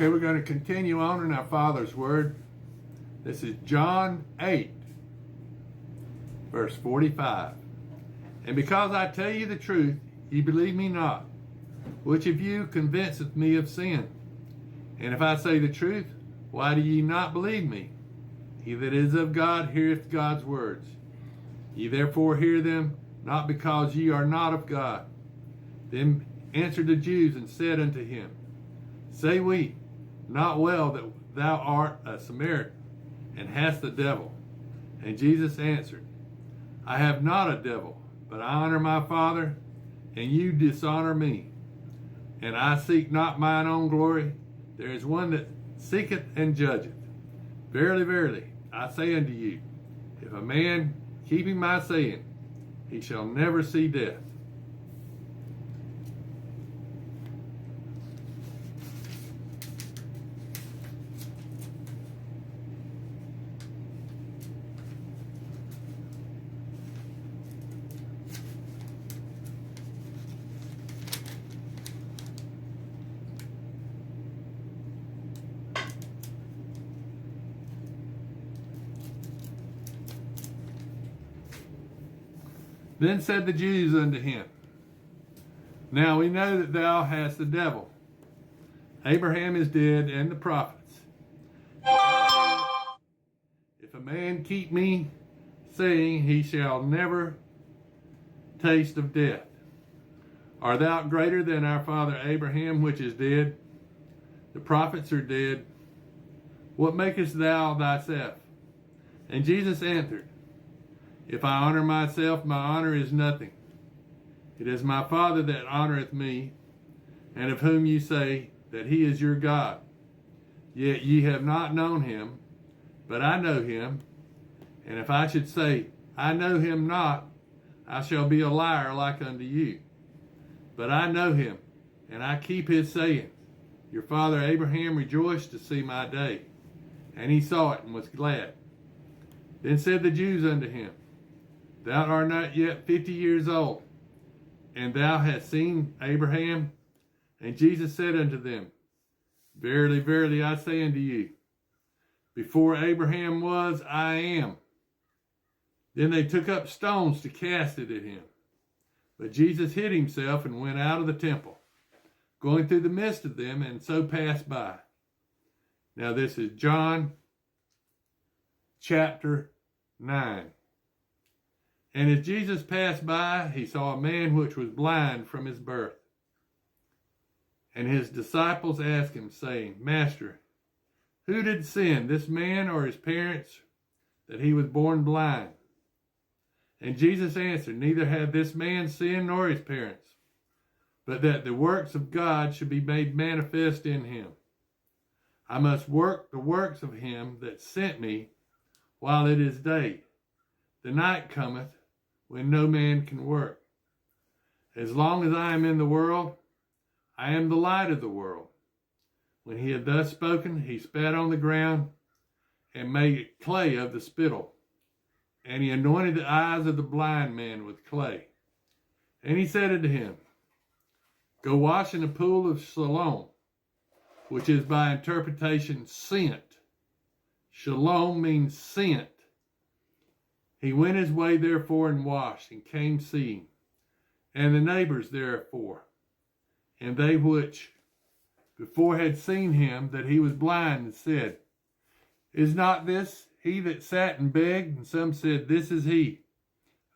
Okay, we're going to continue on in our Father's Word. This is John 8, verse 45. And because I tell you the truth, ye believe me not. Which of you convinceth me of sin? And if I say the truth, why do ye not believe me? He that is of God heareth God's words. Ye therefore hear them, not because ye are not of God. Then answered the Jews and said unto him, Say we not well that thou art a Samaritan, and hast the devil? And Jesus answered, I have not a devil, but I honor my Father, and you dishonor me. And I seek not mine own glory. There is one that seeketh and judgeth. Verily, verily, I say unto you, if a man keeping my saying, he shall never see death. Then said the Jews unto him, Now we know that thou hast the devil. Abraham is dead, and the prophets. If a man keep me saying, he shall never taste of death. Art thou greater than our father Abraham, which is dead? The prophets are dead. What makest thou thyself? And Jesus answered, If I honor myself, my honor is nothing. It is my Father that honoreth me, and of whom you say that he is your God. Yet ye have not known him, but I know him. And if I should say, I know him not, I shall be a liar like unto you. But I know him, and I keep his sayings. Your father Abraham rejoiced to see my day, and he saw it and was glad. Then said the Jews unto him, Thou art not yet 50 years old, and thou hast seen Abraham? And Jesus said unto them, Verily, verily, I say unto you, before Abraham was, I am. Then they took up stones to cast it at him. But Jesus hid himself and went out of the temple, going through the midst of them, and so passed by. Now this is John chapter 9. And as Jesus passed by, he saw a man which was blind from his birth. And his disciples asked him, saying, Master, who did sin, this man or his parents, that he was born blind? And Jesus answered, Neither had this man sinned nor his parents, but that the works of God should be made manifest in him. I must work the works of him that sent me while it is day. The night cometh when no man can work. As long as I am in the world, I am the light of the world. When he had thus spoken, he spat on the ground and made clay of the spittle. And he anointed the eyes of the blind man with clay. And he said unto him, Go wash in the pool of Siloam, which is by interpretation sent. Shalom means sent. He went his way therefore and washed, and came seeing. And the neighbors therefore, and they which before had seen him that he was blind, said, Is not this he that sat and begged? And some said, This is he.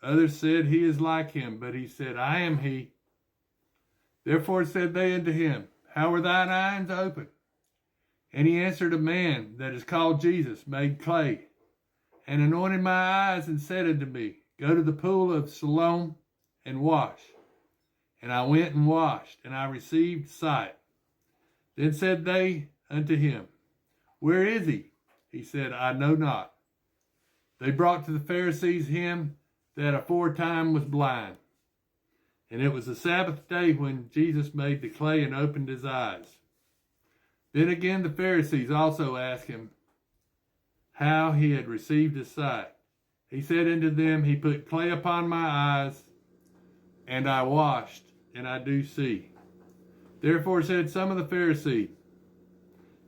Others said, He is like him. But he said, I am he. Therefore said they unto him, How were thine eyes opened? And he answered, A man that is called Jesus made clay, and anointed my eyes, and said unto me, Go to the pool of Siloam and wash. And I went and washed, and I received sight. Then said they unto him, Where is he? He said, I know not. They brought to the Pharisees him that aforetime was blind. And it was the Sabbath day when Jesus made the clay and opened his eyes. Then again the Pharisees also asked him how he had received his sight. He said unto them, He put clay upon my eyes, and I washed, and I do see. Therefore said some of the Pharisees,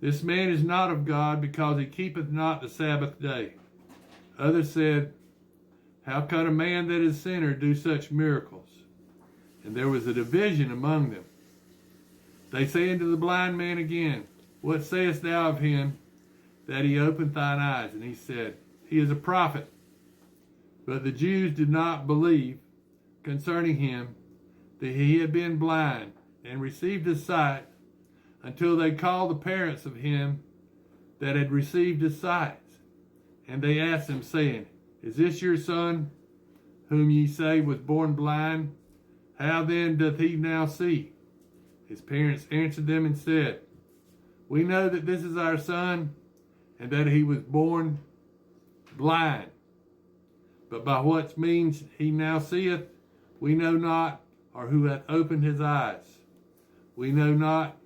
This man is not of God, because he keepeth not the Sabbath day. Others said, How can a man that is a sinner do such miracles? And there was a division among them. They say unto the blind man again, What sayest thou of him, that he opened thine eyes? And he said, He is a prophet. But the Jews did not believe concerning him that he had been blind and received his sight, until they called the parents of him that had received his sight. And they asked him, saying, Is this your son, whom ye say was born blind? How then doth he now see? His parents answered them and said, We know that this is our son, and that he was born blind. But by what means he now seeth, we know not, or who hath opened his eyes. We know not.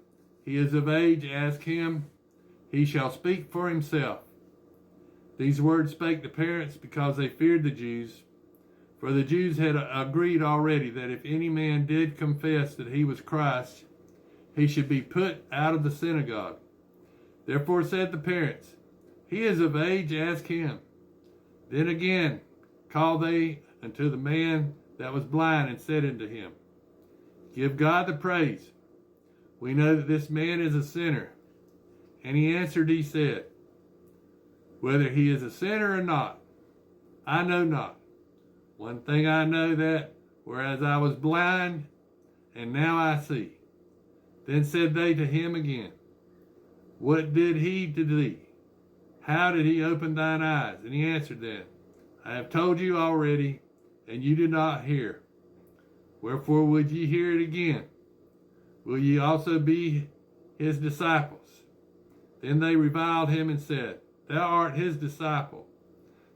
He is of age, ask him. He shall speak for himself. These words spake the parents, because they feared the Jews. For the Jews had agreed already that if any man did confess that he was Christ, he should be put out of the synagogue. Therefore said the parents, He is of age, ask him. Then again called they unto the man that was blind, and said unto him, Give God the praise. We know that this man is a sinner. And he answered, he said, Whether he is a sinner or not, I know not. One thing I know, that whereas I was blind, and now I see. Then said they to him again, What did he to thee? How did he open thine eyes? And he answered them, I have told you already, and you did not hear. Wherefore would ye hear it again? Will ye also be his disciples? Then they reviled him and said, Thou art his disciple,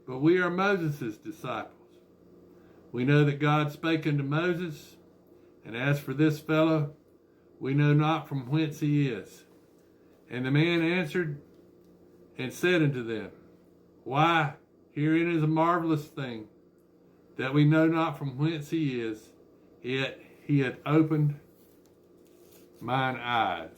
but we are Moses' disciples. We know that God spake unto Moses, and as for this fellow, we know not from whence he is. And the man answered and said unto them, Why, herein is a marvelous thing, that we know not from whence he is, yet he hath opened mine eyes.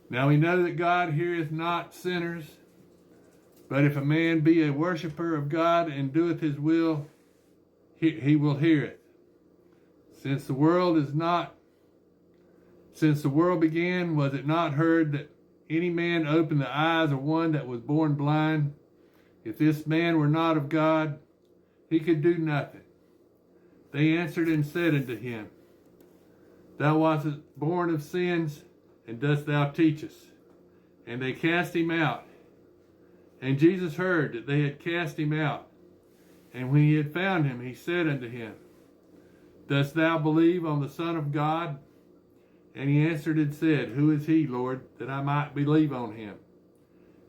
Now we know that God heareth not sinners, but if a man be a worshipper of God and doeth his will, he will hear it. Since the world began, was it not heard that any man opened the eyes of one that was born blind? If this man were not of God, he could do nothing. They answered and said unto him, Thou wast born of sins, and dost thou teach us? And they cast him out. And Jesus heard that they had cast him out. And when he had found him, he said unto him, Dost thou believe on the Son of God? And he answered and said, Who is he, Lord, that I might believe on him?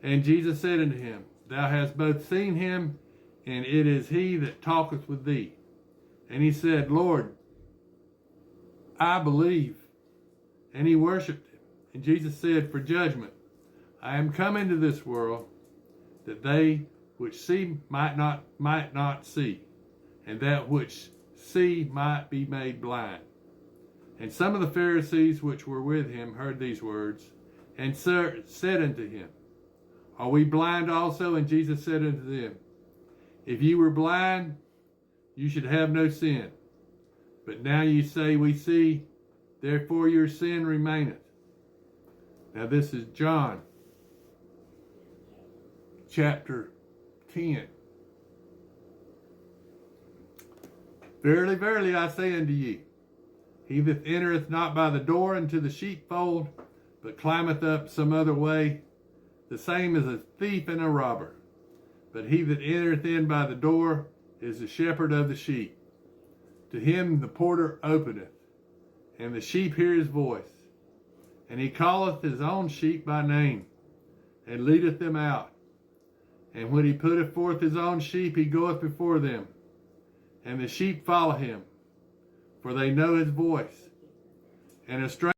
And Jesus said unto him, Thou hast both seen him, and it is he that talketh with thee. And he said, Lord, I believe. And he worshipped him. And Jesus said, For judgment I am come into this world, that they which see might not see, and that which see might be made blind. And some of the Pharisees which were with him heard these words, and said unto him, Are we blind also? And Jesus said unto them, If ye were blind, you should have no sin. But now ye say, We see, therefore your sin remaineth. Now this is John chapter 10. Verily, verily, I say unto you, he that entereth not by the door into the sheepfold, but climbeth up some other way, the same is a thief and a robber. But he that entereth in by the door is the shepherd of the sheep. To him the porter openeth, and the sheep hear his voice. And he calleth his own sheep by name, and leadeth them out. And when he putteth forth his own sheep, he goeth before them. And the sheep follow him, for they know his voice. And a stranger